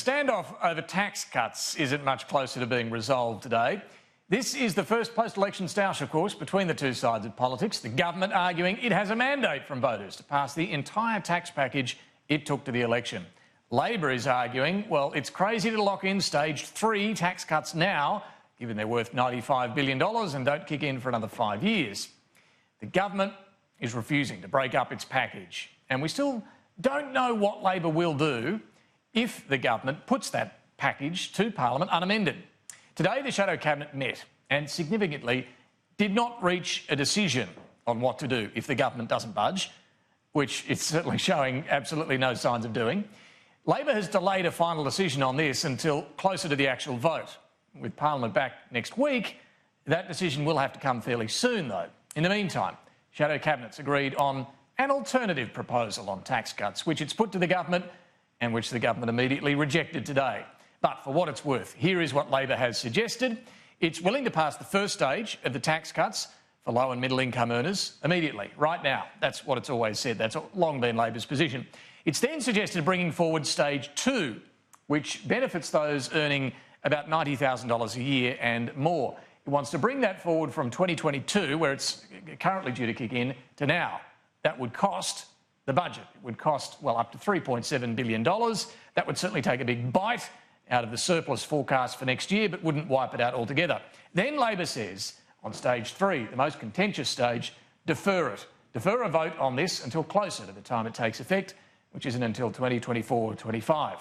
standoff over tax cuts isn't much closer to being resolved today. This is the first post-election stoush, of course, between the two sides of politics. The government arguing it has a mandate from voters to pass the entire tax package it took to the election. Labor is arguing, well, it's crazy to lock in stage 3 tax cuts now, given they're worth $95 billion and don't kick in for another 5 years. The government is refusing to break up its package, and we still don't know what Labor will do if the government puts that package to Parliament unamended. Today, the Shadow Cabinet met and significantly did not reach a decision on what to do if the government doesn't budge, which it's certainly showing absolutely no signs of doing. Labor has delayed a final decision on this until closer to the actual vote. With Parliament back next week, that decision will have to come fairly soon, though. In the meantime, Shadow Cabinet's agreed on an alternative proposal on tax cuts, which it's put to the government and which the government immediately rejected today. But for what it's worth, here is what Labor has suggested. It's willing to pass the first stage of the tax cuts for low and middle income earners immediately, right now. That's what it's always said. That's long been Labor's position. It's then suggested bringing forward stage 2, which benefits those earning about $90,000 a year and more. It wants to bring that forward from 2022, where it's currently due to kick in, to now. That would cost the budget. It would cost, well, up to $3.7 billion. That would certainly take a big bite out of the surplus forecast for next year, but wouldn't wipe it out altogether. Then Labor says, on stage 3, the most contentious stage, defer it. Defer a vote on this until closer to the time it takes effect, which isn't until 2024 or 25.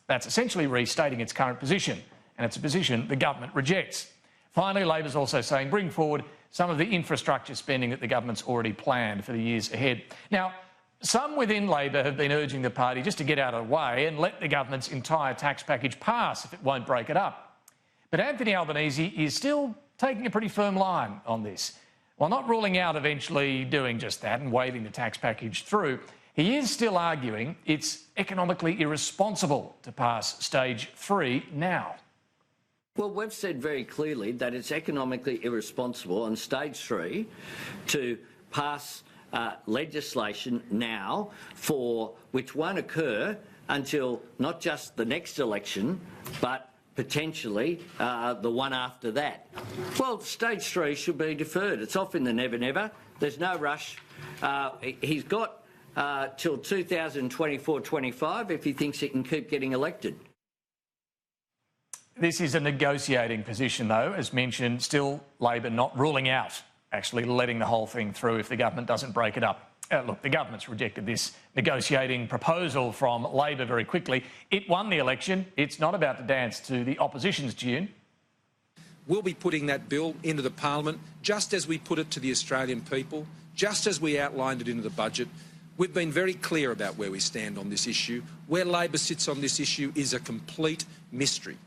That's essentially restating its current position, and it's a position the government rejects. Finally, Labor's also saying bring forward some of the infrastructure spending that the government's already planned for the years ahead. Now, some within Labor have been urging the party just to get out of the way and let the government's entire tax package pass if it won't break it up. But Anthony Albanese is still taking a pretty firm line on this. While not ruling out eventually doing just that and waving the tax package through, he is still arguing it's economically irresponsible to pass stage 3 now. Well, we've said very clearly that it's economically irresponsible on stage 3 to pass legislation now which won't occur until not just the next election, but potentially the one after that. Well, stage 3 should be deferred. It's off in the never-never. There's no rush. He's got till 2024-25 if he thinks he can keep getting elected. This is a negotiating position, though, as mentioned, still Labor not ruling out actually letting the whole thing through if the government doesn't break it up. Look, the government's rejected this negotiating proposal from Labor very quickly. It won the election. It's not about to dance to the opposition's tune. We'll be putting that bill into the Parliament just as we put it to the Australian people, just as we outlined it into the budget. We've been very clear about where we stand on this issue. Where Labor sits on this issue is a complete mystery.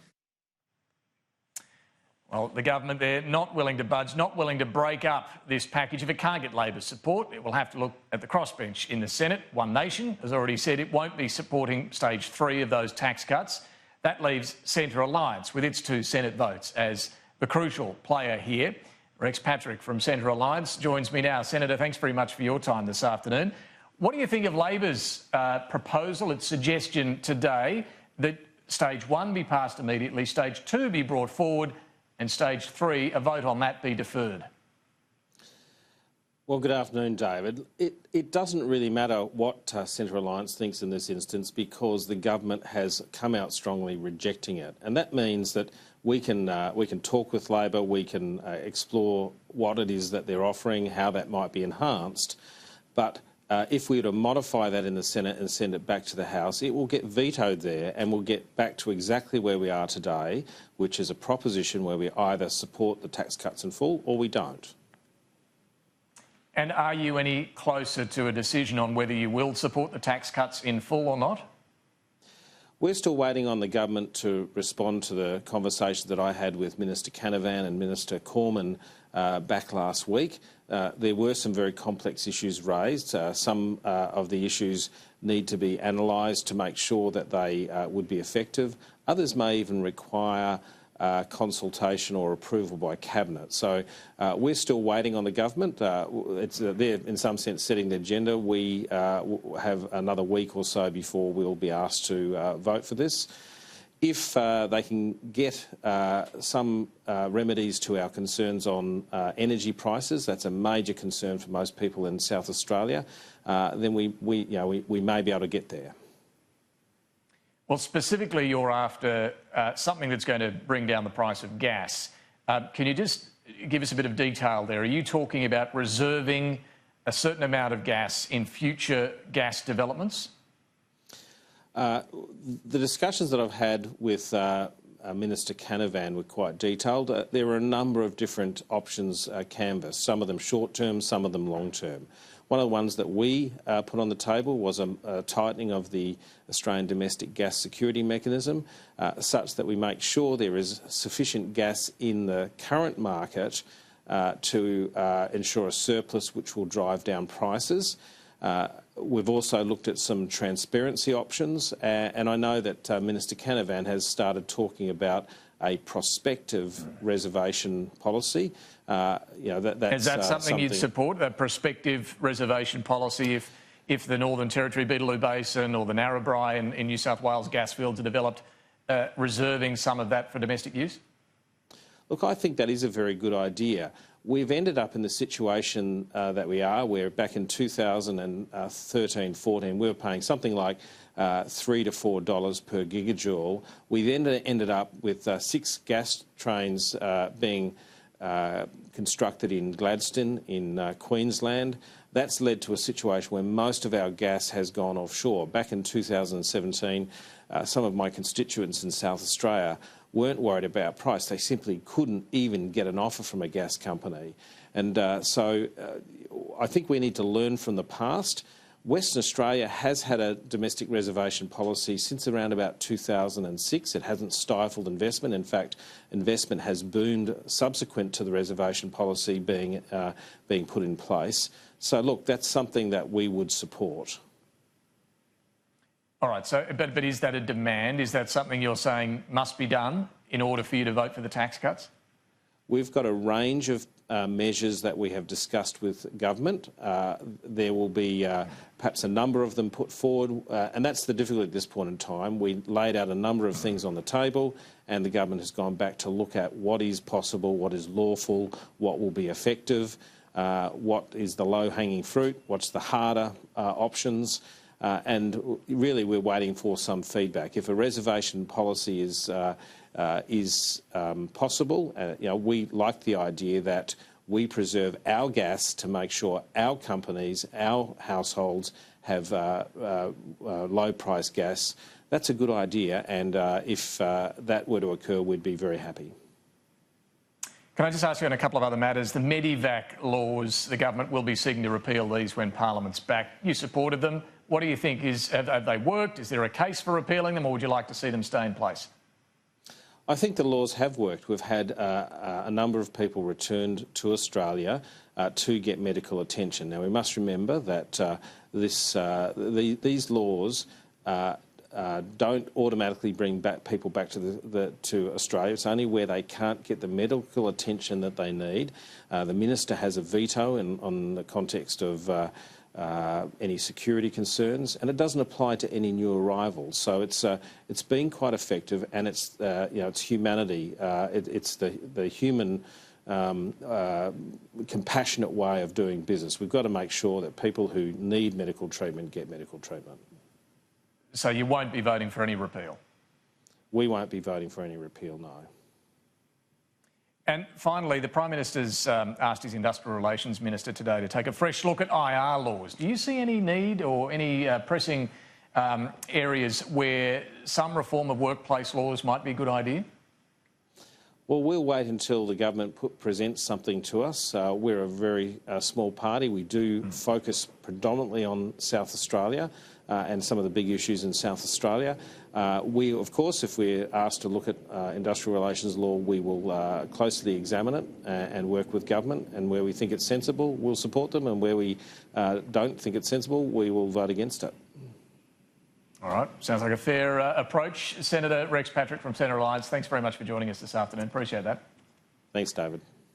Well, the government there not willing to budge, not willing to break up this package. If it can't get Labor's support, it will have to look at the crossbench in the Senate. One Nation has already said it won't be supporting stage 3 of those tax cuts. That leaves Centre Alliance with its 2 Senate votes as the crucial player here. Rex Patrick from Centre Alliance joins me now. Senator, thanks very much for your time this afternoon. What do you think of Labor's proposal, its suggestion today that stage 1 be passed immediately, stage 2 be brought forward, and stage 3, a vote on that be deferred? Well, good afternoon, David. It doesn't really matter what Centre Alliance thinks in this instance because the government has come out strongly rejecting it. And that means that we can talk with Labor, we can explore what it is that they're offering, how that might be enhanced. But if we were to modify that in the Senate and send it back to the House, it will get vetoed there and we'll get back to exactly where we are today, which is a proposition where we either support the tax cuts in full or we don't. And are you any closer to a decision on whether you will support the tax cuts in full or not? We're still waiting on the government to respond to the conversation that I had with Minister Canavan and Minister Cormann back last week. There were some very complex issues raised. Some of the issues need to be analysed to make sure that they would be effective. Others may even require consultation or approval by Cabinet. So we're still waiting on the government. They're in some sense setting the agenda. We have another week or so before we'll be asked to vote for this. if they can get some remedies to our concerns on energy prices, that's a major concern for most people in South Australia, then we may be able to get there. Well, specifically, you're after something that's going to bring down the price of gas. Can you just give us a bit of detail there? Are you talking about reserving a certain amount of gas in future gas developments? The discussions that I've had with Minister Canavan were quite detailed. There were a number of different options canvassed, some of them short-term, some of them long-term. One of the ones that we put on the table was a tightening of the Australian domestic gas security mechanism, such that we make sure there is sufficient gas in the current market to ensure a surplus which will drive down prices. We've also looked at some transparency options, and I know that Minister Canavan has started talking about a prospective reservation policy. Is that something you'd support, a prospective reservation policy, if the Northern Territory Beetaloo Basin or the Narrabri in New South Wales gas fields are developed, reserving some of that for domestic use? Look, I think that is a very good idea. We've ended up in the situation that we are, where back in 2013-14 we were paying something like $3 to $4 per gigajoule. We then ended up with 6 gas trains being constructed in Gladstone in Queensland. That's led to a situation where most of our gas has gone offshore. Back in 2017, some of my constituents in South Australia weren't worried about price. They simply couldn't even get an offer from a gas company. And so I think we need to learn from the past. Western Australia has had a domestic reservation policy since around about 2006. It hasn't stifled investment. In fact, investment has boomed subsequent to the reservation policy being put in place. So, look, that's something that we would support. All right, so, but is that a demand? Is that something you're saying must be done in order for you to vote for the tax cuts? We've got a range of measures that we have discussed with government. There will be perhaps a number of them put forward, and that's the difficulty at this point in time. We laid out a number of things on the table, and the government has gone back to look at what is possible, what is lawful, what will be effective, what is the low-hanging fruit, what's the harder options. And really, we're waiting for some feedback. If a reservation policy is possible, we like the idea that we preserve our gas to make sure our companies, our households have low-price gas. That's a good idea, and if that were to occur, we'd be very happy. Can I just ask you on a couple of other matters? The Medivac laws, the government will be seeking to repeal these when Parliament's back. You supported them. What do you think? Have they worked? Is there a case for repealing them, or would you like to see them stay in place? I think the laws have worked. We've had a number of people returned to Australia to get medical attention. Now, we must remember that these laws don't automatically bring people back to Australia. It's only where they can't get the medical attention that they need. The minister has a veto on the context of any security concerns, and it doesn't apply to any new arrivals. So it's been quite effective, and it's it's humanity. It's the human compassionate way of doing business. We've got to make sure that people who need medical treatment get medical treatment. So you won't be voting for any repeal? We won't be voting for any repeal, no. And finally, the Prime Minister's asked his Industrial Relations Minister today to take a fresh look at IR laws. Do you see any need or any pressing areas where some reform of workplace laws might be a good idea? Well, we'll wait until the government presents something to us. We're a very small party. We do focus predominantly on South Australia and some of the big issues in South Australia. We, of course, if we're asked to look at industrial relations law, we will closely examine it and work with government. And where we think it's sensible, we'll support them. And where we don't think it's sensible, we will vote against it. All right. Sounds like a fair approach. Senator Rex Patrick from Centre Alliance, thanks very much for joining us this afternoon. Appreciate that. Thanks, David.